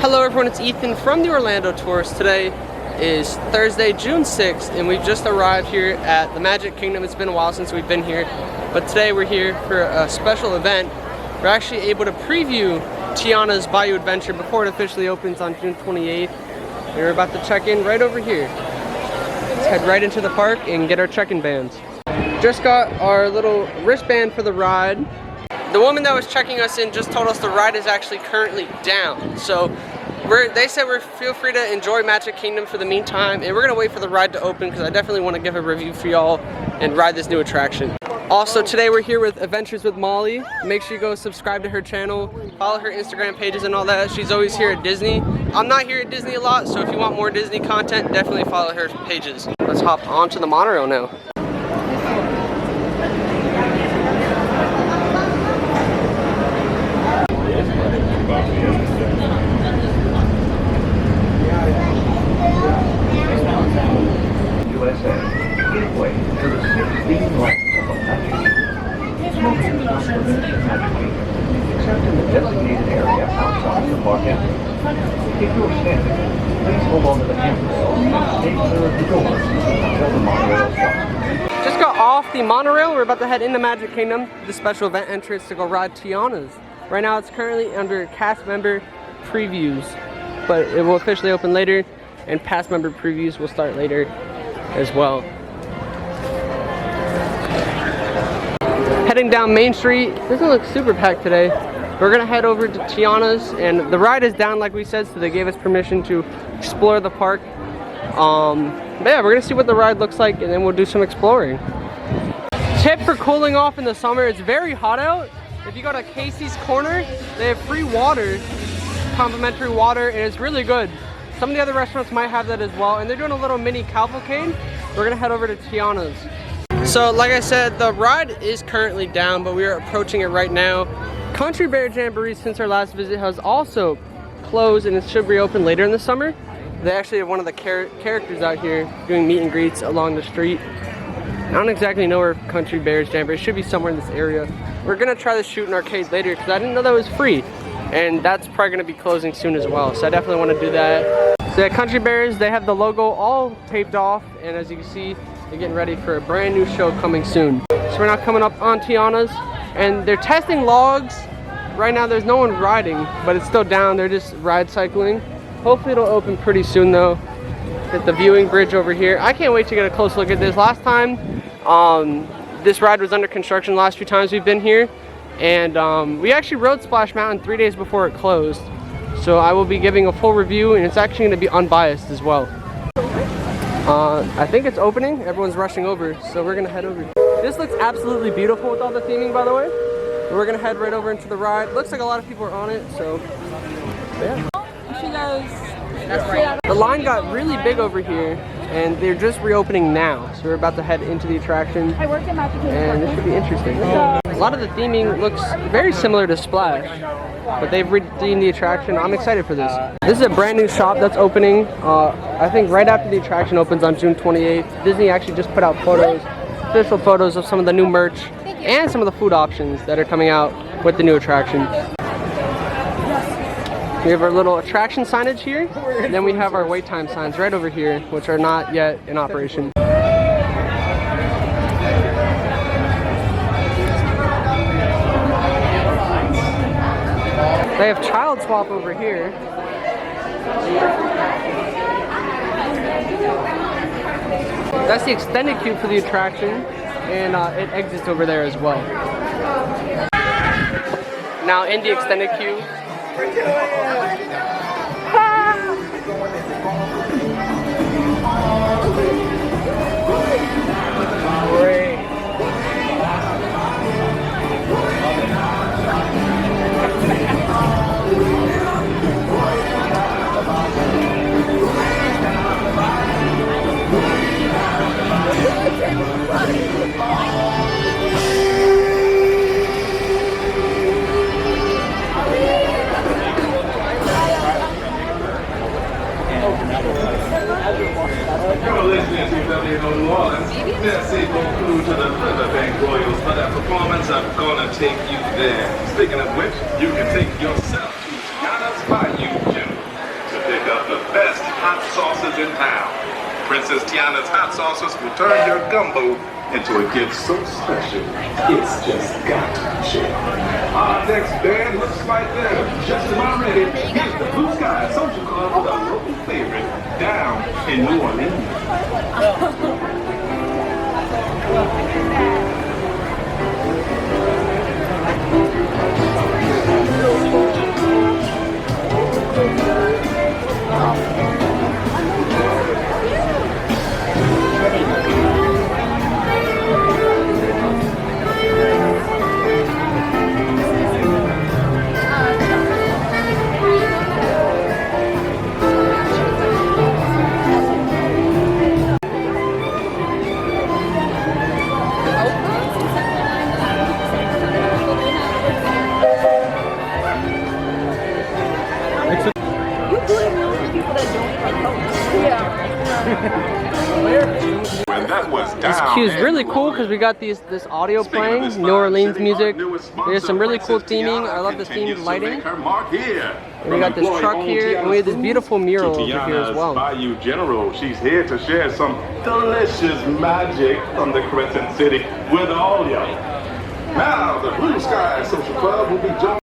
Hello everyone, it's Ethan from the Orlando Tours. Today is Thursday, June 6th, and we've just arrived here at the Magic Kingdom. It's been a while since we've been here, but today we're here for a special event. We're actually able to preview Tiana's Bayou adventure before it officially opens on June 28th. We're about to check in right over here. Let's head right into the park and get our check-in bands. Just got our little wristband for the ride. The woman that was checking us in just told us the ride is actually currently down. So they said feel free to enjoy Magic Kingdom for the meantime, and we're gonna wait for the ride to open because I definitely want to give a review for y'all and ride this new attraction. Also, today we're here with Adventures with Molly. Make sure you go subscribe to her channel, follow her Instagram pages and all that. She's always here at Disney. I'm not here at Disney a lot, so if you want more Disney content, definitely follow her pages. Let's hop onto the monorail now. Gateway to the 16 lights of the Magic Kingdom. Smoking is not permitted in Magic Kingdom, except in the designated area outside the park entrance. If you're standing, please hold on to the handrails and stay clear of the doors until the monorail stops. Just got off the monorail. We're about to head into Magic Kingdom, the special event entrance to go ride Tiana's. Right now it's currently under cast member previews, but it will officially open later, and past member previews will start later as well. Heading down Main Street. Doesn't look super packed today. We're gonna head over to Tiana's, and the ride is down like we said, so they gave us permission to explore the park. But yeah, we're gonna see what the ride looks like, and then we'll do some exploring. Tip for cooling off in the summer: it's very hot out. If you go to Casey's Corner, they have free water, complimentary water, and it's really good. Some of the other restaurants might have that as well, and they're doing a little mini cavalcade. We're gonna head over to Tiana's. So like I said, the ride is currently down, but we are approaching it right now. Country Bear Jamboree, since our last visit, has also closed, and it should reopen later in the summer. They actually have one of the characters out here doing meet and greets along the street. I don't exactly know where Country Bears Jamboree, it should be somewhere in this area. We're gonna try the shooting arcade later because I didn't know that was free, and that's probably gonna be closing soon as well, so I definitely want to do that. So yeah, Country Bears, they have the logo all taped off, and as you can see, they're getting ready for a brand new show coming soon. So we're now coming up on Tiana's, and they're testing logs. Right now there's no one riding, but it's still down, they're just ride cycling. Hopefully it'll open pretty soon though. Get the viewing bridge over here. I can't wait to get a close look at this. Last time, this ride was under construction the last few times we've been here, and we actually rode Splash Mountain 3 days before it closed. So I will be giving a full review, and it's actually going to be unbiased as well. I think it's opening. Everyone's rushing over, so we're going to head over. This looks absolutely beautiful with all the theming, by the way. We're going to head right over into the ride. Looks like a lot of people are on it, so yeah. She goes, that's right. The line got really big over here, and they're just reopening now. So we're about to head into the attraction, I work in Magic Kingdom, and this should be interesting. A lot of the theming looks very similar to Splash, but they've rethemed the attraction. I'm excited for this. This is a brand new shop that's opening, I think right after the attraction opens on June 28th. Disney actually just put out photos, official photos of some of the new merch and some of the food options that are coming out with the new attraction. We have our little attraction signage here, and then we have our wait time signs right over here, which are not yet in operation. They have Child Swap over here. That's the extended queue for the attraction, and it exits over there as well. Now in the extended queue, Merci beaucoup to the Riverbank Royals for that performance. I'm gonna take you there. Speaking of which, you can take yourself to Tiana's Bayou, June. in town. Princess Tiana's hot sauces will turn your gumbo into a gift so special, it's just got to share. Our next band looks like they're just about ready. Here's the Blue Sky Social Club with a local favorite down in New Orleans. This queue is really cool because we got this audio playing, New Orleans music. There's some really cool theming. I love the themed lighting. And we got this truck here, and we have this beautiful mural over here as well. Bayou General, she's here to share some delicious magic from the Crescent City with all y'all. Now the Blue Sky Social Club will be joined.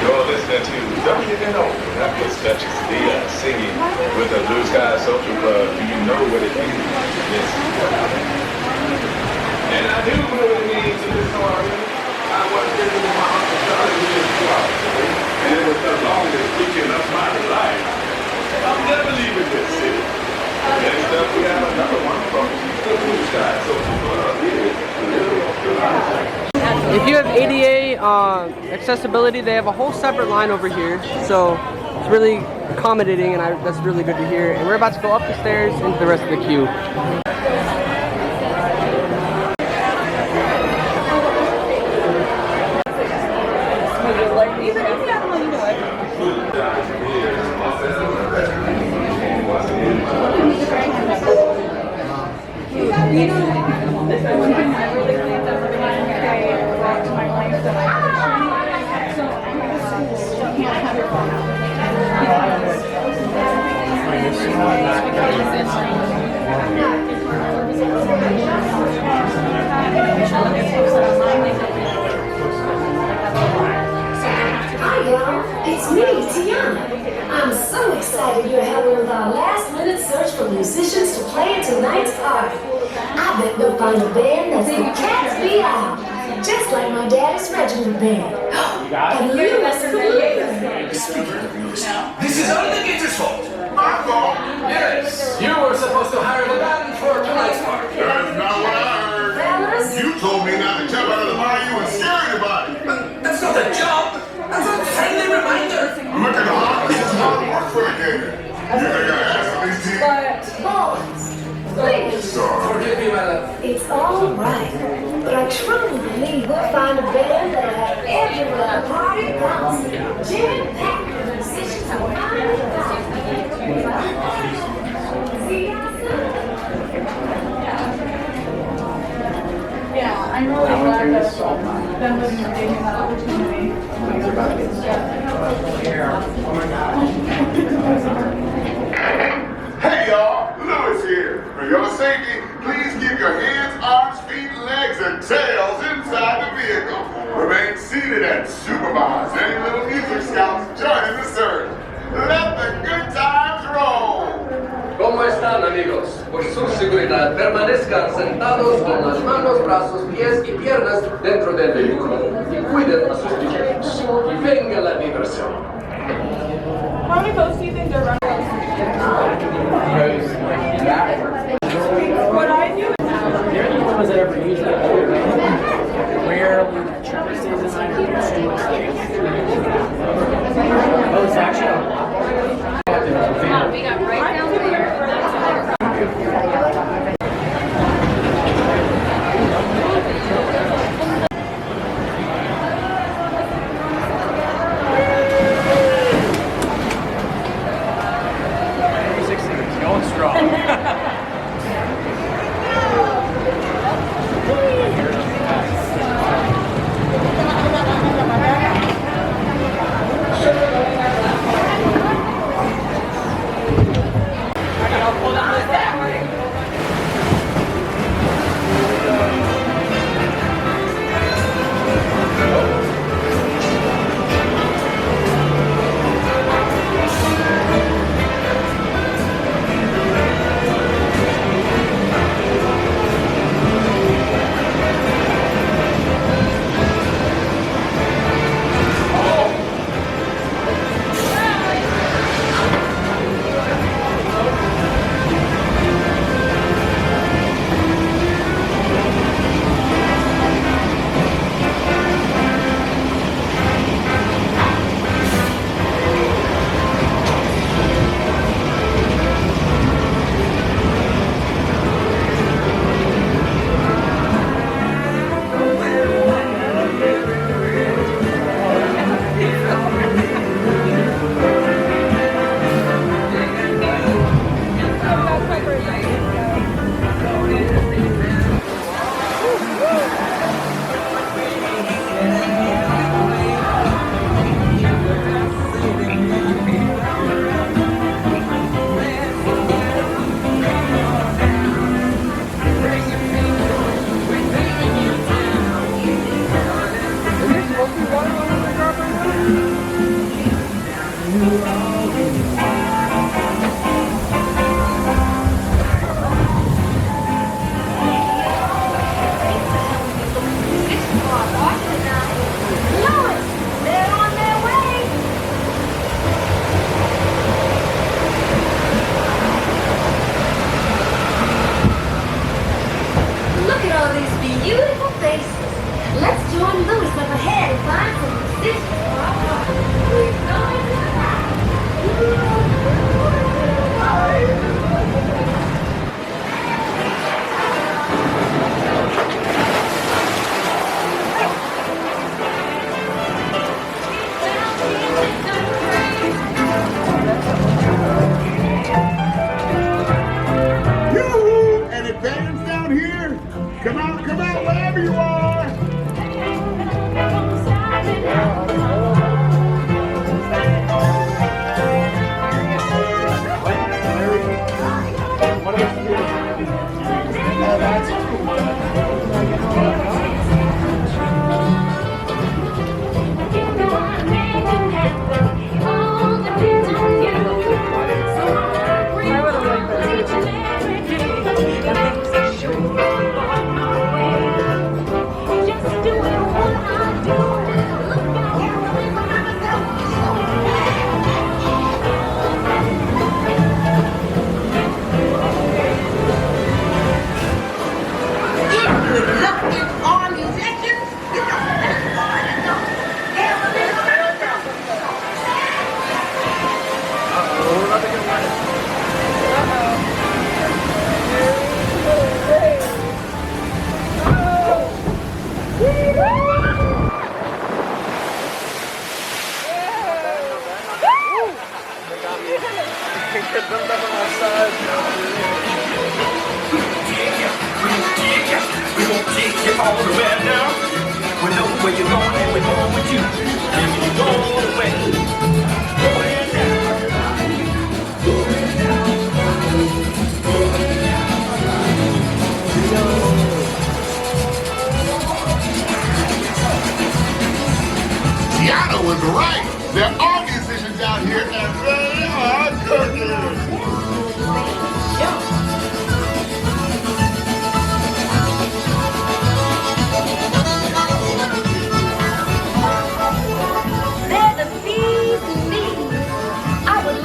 You're listening to WNO, that was Duchess Dia singing with the Blue Sky Social Club. Do you know what it means? Yes. And I do know what it means in this story. I was living with my Uncle Charlie years ago, and it was the longest weekend of my life. I'm never leaving this city. Next up, we have another one from the Blue Sky Social Club. Here is If you have ADA accessibility, they have a whole separate line over here, so it's really accommodating, and that's really good to hear. And we're about to go up the stairs into the rest of the queue. Hi y'all, it's me, Tiana. I'm so excited you're helping with our last-minute search for musicians to play at tonight's party. I bet we'll find a band that's the cat's be out, just like my daddy's regiment band. And Lewis could Speaking of Lewis, this is all the Gators' fault. My fault? Yes. You were supposed to hire the band for tonight's party. That is not what I heard. Fellas? You told me not to jump out of the bayou and scare anybody. That's not a job. That's a friendly reminder. Look at the hot. This is hard work for the gator. You think I asked for these teams? Boys, please. Sorry. Forgive me, my love. It's all right, but I truly believe we'll find a band that'll have everyone at the party bouncing. Jam-packed with musicians and fine. See y'all soon. Yeah, I'm really glad that them living are taking that opportunity. Hey y'all, Lewis here. For your safety, please keep your hands, arms, feet, legs, and tails inside the vehicle. Remain seated and supervise any little music scouts joining the search. Let the good times roll. ¿Cómo están, amigos? Por su seguridad, permanezcan sentados con las manos, brazos, pies y piernas dentro del vehículo y cuiden a sus pequeños. Y venga la diversión. many posts do you think they're running? What I do? They're the only ones that ever use that. Rarely Trevor stays in line or gets too much space. Oh, it's actually a lot. We got right down there. Going strong. Look at all these beautiful faces. Let's join Louis up ahead and find some musicians for our party. We're going to You and advance down here. Come out, wherever you are. Tiana was right. There are musicians out here, and they are cooking. They're the bees and bees. I would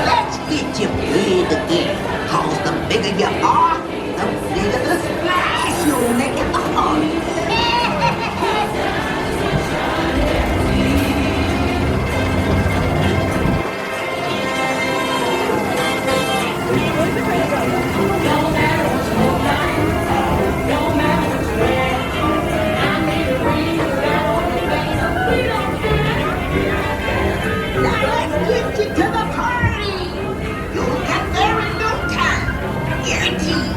Let's get you big again. Cause the bigger you are, the bigger the splash you'll make at the heart. Now let's get you to the party. You'll get there in no time. Guaranteed.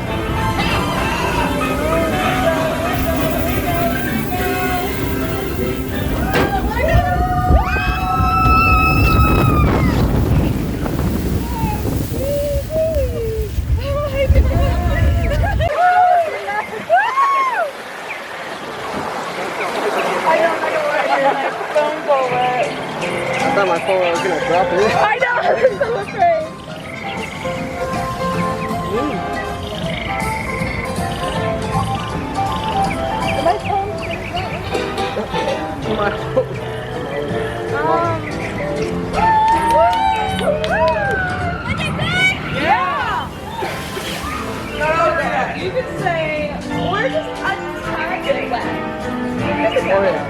I thought my phone was gonna drop it. I know, I'm so afraid. My phone. My phone. Yeah! No, you could say, we're just untagging wet. Oh yeah.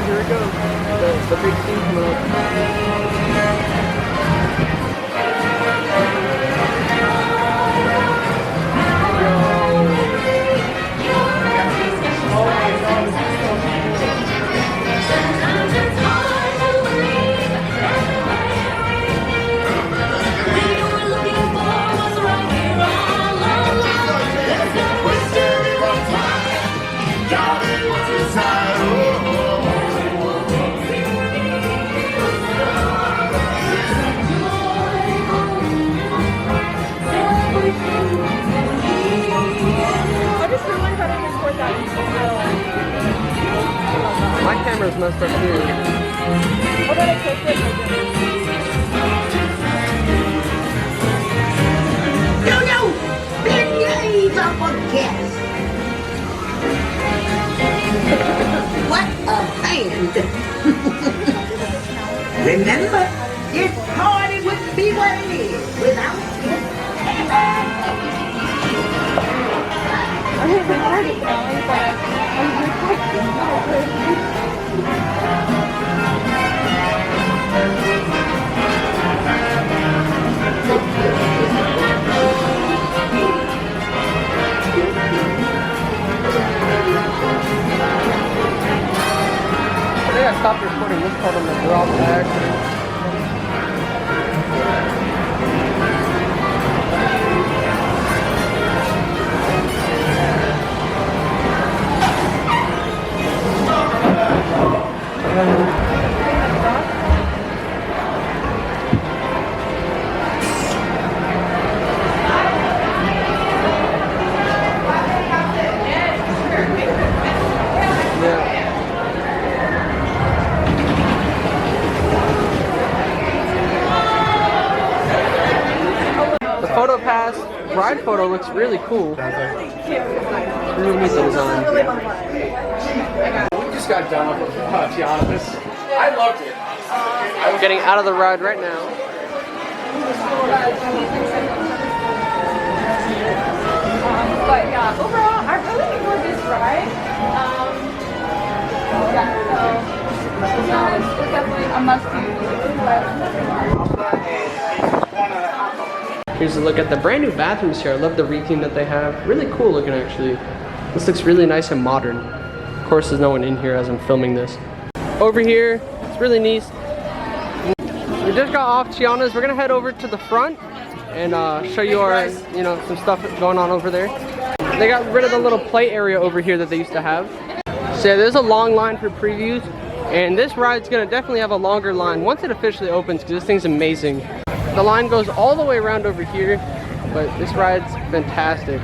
Here we go. The big scene coming up. My camera's messed up too. No, beignets are for guests. What a band. Remember, this party wouldn't be what it is without I think I stopped recording this part on the drop back. photo pass ride photo looks really cool. Really neat design. We just got done with Tiana's. I loved it. I'm getting out of the ride right now. But yeah, overall, I really enjoyed this ride. Yeah, so it's definitely a must-do. Here's a look at the brand new bathrooms here. I love the retheme that they have. Really cool looking actually. This looks really nice and modern. Of course, there's no one in here as I'm filming this. Over here, it's really neat. We just got off Tiana's. We're gonna head over to the front and show you our, some stuff going on over there. They got rid of the little play area over here that they used to have. So yeah, there's a long line for previews, and this ride's gonna definitely have a longer line once it officially opens because this thing's amazing. The line goes all the way around over here, but this ride's fantastic.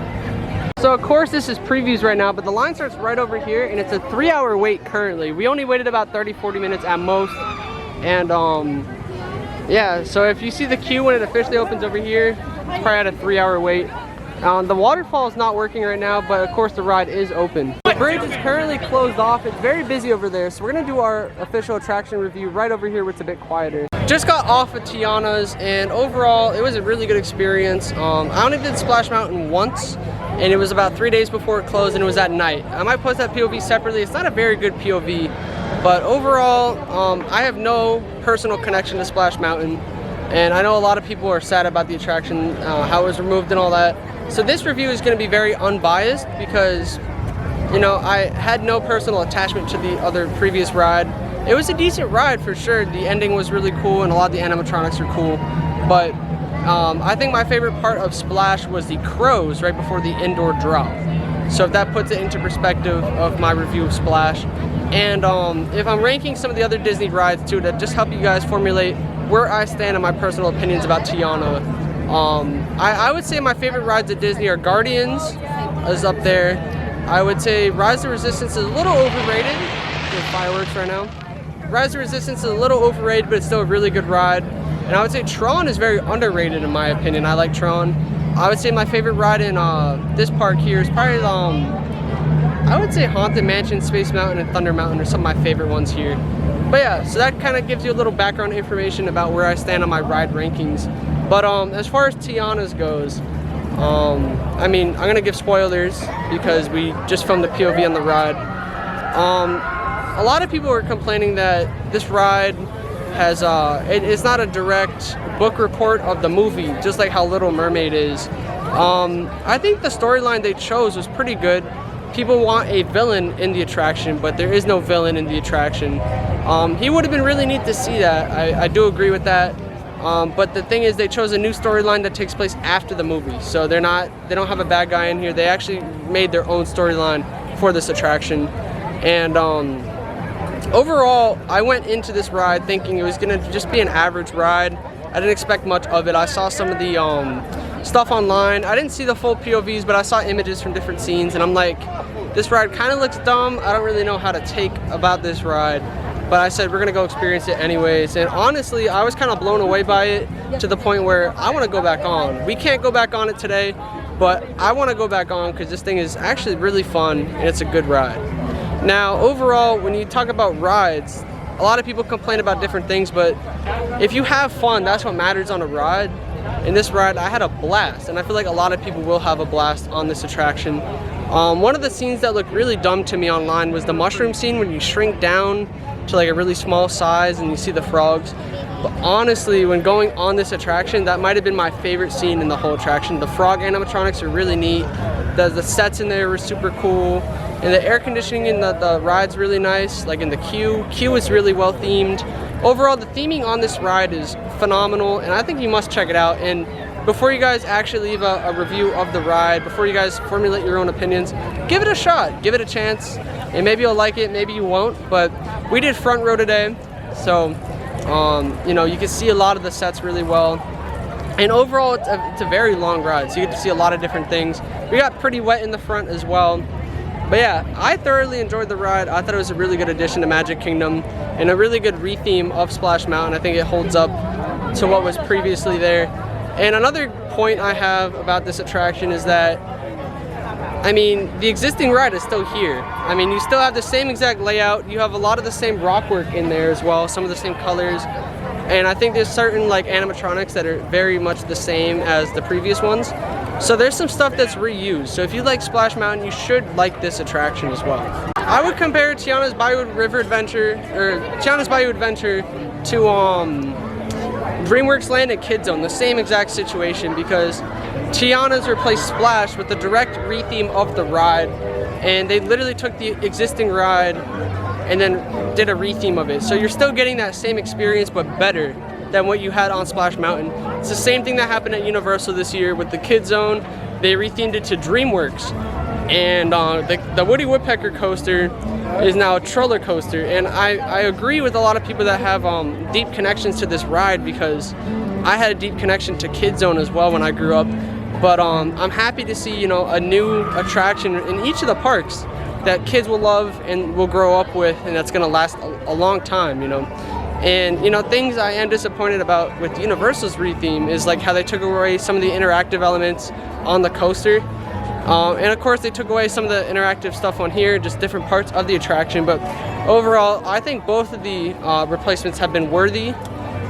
So of course this is previews right now, but the line starts right over here, and it's a 3-hour wait currently. We only waited about 30-40 minutes at most, and yeah, so if you see the queue when it officially opens over here, it's probably at a 3-hour wait. The waterfall is not working right now, but of course the ride is open. The bridge is currently closed off. It's very busy over there, so we're gonna do our official attraction review right over here where it's a bit quieter. Just got off of Tiana's, and overall it was a really good experience. I only did Splash Mountain once, and it was about 3 days before it closed, and it was at night. I might post that POV separately. It's not a very good POV, but overall I have no personal connection to Splash Mountain, and I know a lot of people are sad about the attraction, how it was removed and all that. So this review is going to be very unbiased because, I had no personal attachment to the other previous ride. It was a decent ride for sure. The ending was really cool and a lot of the animatronics are cool. But I think my favorite part of Splash was the crows right before the indoor drop. So if that puts it into perspective of my review of Splash. And if I'm ranking some of the other Disney rides too, to just help you guys formulate where I stand on my personal opinions about Tiana. I would say my favorite rides at Disney are Guardians is up there. I would say Rise of Resistance is a little overrated. There's fireworks right now. Rise of Resistance is a little overrated, but it's still a really good ride. And I would say Tron is very underrated in my opinion. I like Tron. I would say my favorite ride in this park here is probably I would say Haunted Mansion, Space Mountain, and Thunder Mountain are some of my favorite ones here. But yeah, so that kind of gives you a little background information about where I stand on my ride rankings. But as far as Tiana's goes, I mean, I'm gonna give spoilers because we just filmed the POV on the ride. A lot of people are complaining that this ride has, it's not a direct book report of the movie, just like how Little Mermaid is. I think the storyline they chose was pretty good. People want a villain in the attraction, but there is no villain in the attraction. He would have been really neat to see that. I do agree with that. But the thing is, they chose a new storyline that takes place after the movie. So they don't have a bad guy in here. They actually made their own storyline for this attraction. And overall, I went into this ride thinking it was gonna just be an average ride. I didn't expect much of it. I saw some of the stuff online. I didn't see the full POVs, but I saw images from different scenes, and I'm like, this ride kind of looks dumb. I don't really know how to take about this ride. But I said we're gonna go experience it anyways, and honestly I was kind of blown away by it to the point where I want to go back on. We can't go back on it today, but I want to go back on because this thing is actually really fun and it's a good ride. Now overall, when you talk about rides, a lot of people complain about different things, but if you have fun, that's what matters on a ride. In this ride I had a blast, and I feel like a lot of people will have a blast on this attraction. One of the scenes that looked really dumb to me online was the mushroom scene when you shrink down to like a really small size and you see the frogs. But honestly, when going on this attraction, that might have been my favorite scene in the whole attraction. The frog animatronics are really neat. The sets in there were super cool. And the air conditioning in the ride's really nice. Like in the queue is really well themed. Overall, the theming on this ride is phenomenal, and I think you must check it out. And before you guys actually leave a review of the ride, before you guys formulate your own opinions, give it a shot, give it a chance, and maybe you'll like it, maybe you won't. But we did front row today, so you can see a lot of the sets really well. And overall, it's a very long ride, so you get to see a lot of different things. We got pretty wet in the front as well. But yeah, I thoroughly enjoyed the ride. I thought it was a really good addition to Magic Kingdom and a really good retheme of Splash Mountain. I think it holds up to what was previously there. And another point I have about this attraction is that, I mean, the existing ride is still here. I mean, you still have the same exact layout. You have a lot of the same rock work in there as well, some of the same colors. And I think there's certain like animatronics that are very much the same as the previous ones. So there's some stuff that's reused. So if you like Splash Mountain, you should like this attraction as well. I would compare Tiana's Bayou River Adventure, or Tiana's Bayou Adventure to DreamWorks Land and Kid Zone, the same exact situation, because Tiana's replaced Splash with the direct retheme of the ride, and they literally took the existing ride and then did a retheme of it. So you're still getting that same experience, but better than what you had on Splash Mountain. It's the same thing that happened at Universal this year with the Kid Zone. They rethemed it to DreamWorks, and the Woody Woodpecker coaster is now a Troller coaster. And I agree with a lot of people that have deep connections to this ride, because I had a deep connection to Kid Zone as well when I grew up. But I'm happy to see, you know, a new attraction in each of the parks that kids will love and will grow up with, and that's gonna last a long time, you know. And you know, things I am disappointed about with Universal's retheme is like how they took away some of the interactive elements on the coaster. And of course they took away some of the interactive stuff on here, just different parts of the attraction. But overall, I think both of the replacements have been worthy,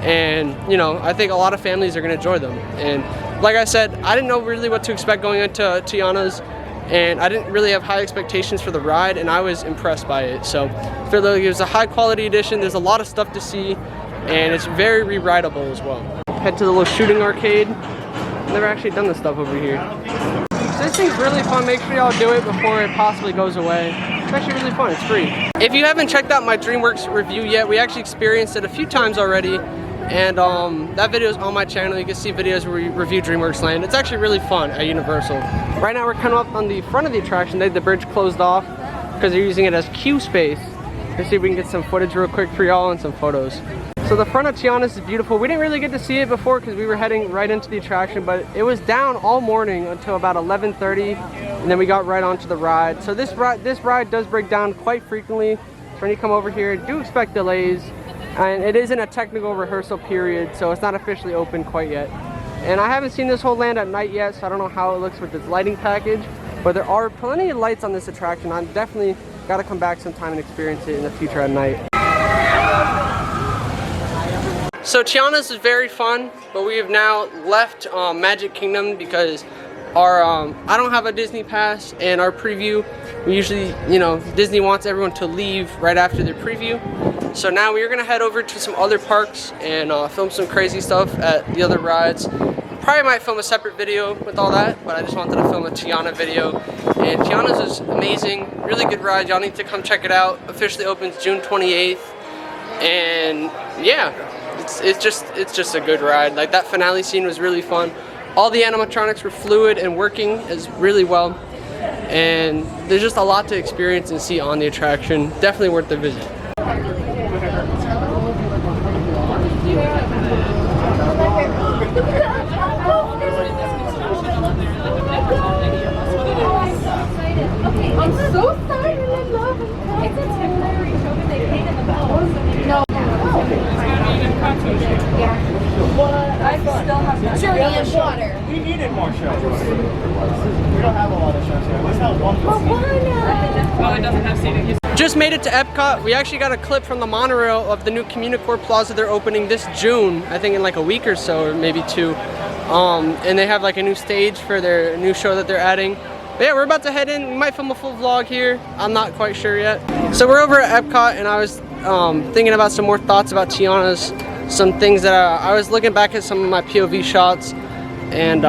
and you know, I think a lot of families are gonna enjoy them. And like I said, I didn't know really what to expect going into Tiana's, and I didn't really have high expectations for the ride, and I was impressed by it. So I feel like it was a high quality edition. There's a lot of stuff to see, and it's very re-rideable as well. Head to the little shooting arcade. Never actually done this stuff over here. So this thing's really fun. Make sure y'all do it before it possibly goes away. It's actually really fun. It's free. If you haven't checked out my DreamWorks review yet, we actually experienced it a few times already. And that video is on my channel. You can see videos where we review DreamWorks Land. It's actually really fun at Universal. Right now we're kind of up on the front of the attraction. They had the bridge closed off because they're using it as queue space. Let's see if we can get some footage real quick for y'all and some photos. So the front of Tiana's is beautiful. We didn't really get to see it before because we were heading right into the attraction, but it was down all morning until about 11:30, and then we got right onto the ride. So this ride does break down quite frequently. So when you come over here, do expect delays. And it is in a technical rehearsal period, so it's not officially open quite yet. And I haven't seen this whole land at night yet, so I don't know how it looks with this lighting package, but there are plenty of lights on this attraction. I've definitely got to come back sometime and experience it in the future at night. So Tiana's is very fun, but we have now left Magic Kingdom because our I don't have a Disney pass, and our preview, we usually, you know, Disney wants everyone to leave right after their preview. So now we are gonna head over to some other parks and film some crazy stuff at the other rides. Probably might film a separate video with all that, but I just wanted to film a Tiana video. And Tiana's is amazing, really good ride. Y'all need to come check it out. Officially opens June 28th, and yeah, it's just a good ride. Like that finale scene was really fun. All the animatronics were fluid and working as really well, and there's just a lot to experience and see on the attraction. Definitely worth the visit. I'm so sorry, I love it. It's a temporary show, but they painted the bells. No. Yeah. I still have that. Journey and water. We needed more shows. We don't have a lot of shows here. Let's have one. But why not? Oh, it doesn't have seating. Just made it to Epcot. We actually got a clip from the monorail of the new Communicore Plaza they're opening this June, I think in like a week or so, or maybe two. And they have like a new stage for their new show that they're adding. But yeah, we're about to head in. We might film a full vlog here. I'm not quite sure yet. So we're over at Epcot, and I was thinking about some more thoughts about Tiana's. Some things that I was looking back at some of my POV shots and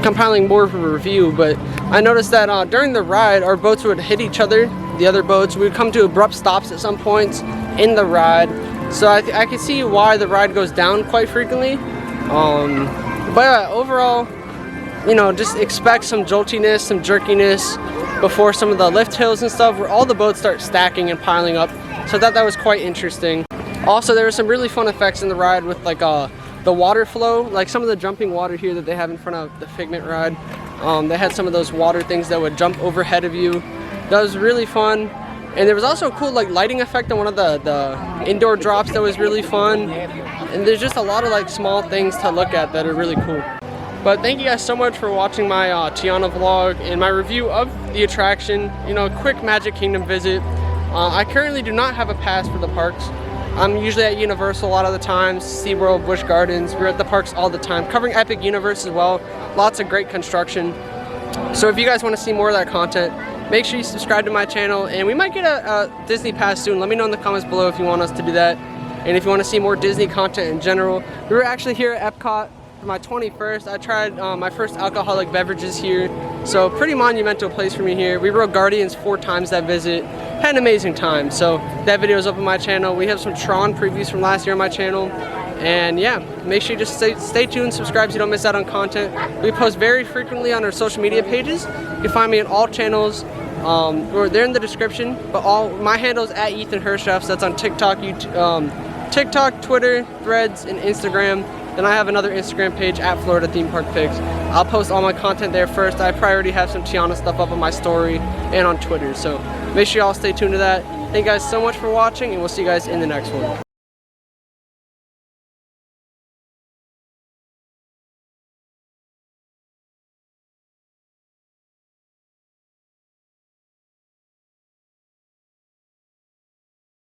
compiling more of a review, but I noticed that during the ride, our boats would hit each other, the other boats. We would come to abrupt stops at some points in the ride. So I can see why the ride goes down quite frequently. But yeah, overall, you know, just expect some joltiness, some jerkiness before some of the lift hills and stuff, where all the boats start stacking and piling up. So I thought that was quite interesting. Also, there were some really fun effects in the ride with like the water flow, like some of the jumping water here that they have in front of the Figment ride. They had some of those water things that would jump overhead of you. That was really fun. And there was also a cool like lighting effect on one of the indoor drops that was really fun. And there's just a lot of like small things to look at that are really cool. But thank you guys so much for watching my Tiana vlog and my review of the attraction. You know, a quick Magic Kingdom visit. I currently do not have a pass for the parks. I'm usually at Universal a lot of the times, SeaWorld, Busch Gardens. We're at the parks all the time, covering Epic Universe as well. Lots of great construction. So if you guys want to see more of that content, make sure you subscribe to my channel, and we might get a Disney pass soon. Let me know in the comments below if you want us to do that. And if you want to see more Disney content in general. We were actually here at Epcot for my 21st. I tried my first alcoholic beverages here. So pretty monumental place for me here. We rode Guardians 4 times that visit. Had an amazing time. So that video is up on my channel. We have some Tron previews from last year on my channel. And yeah, make sure you just stay tuned, subscribe so you don't miss out on content. We post very frequently on our social media pages. You can find me on all channels. They're in the description, but all my handles at Ethan Hershef. So that's on TikTok, YouTube, TikTok, Twitter, Threads, and Instagram. Then I have another Instagram page at Florida Theme Park Pics. I'll post all my content there first. I probably already have some Tiana stuff up on my story and on Twitter. So make sure y'all stay tuned to that. Thank you guys so much for watching, and we'll see you guys in the next one.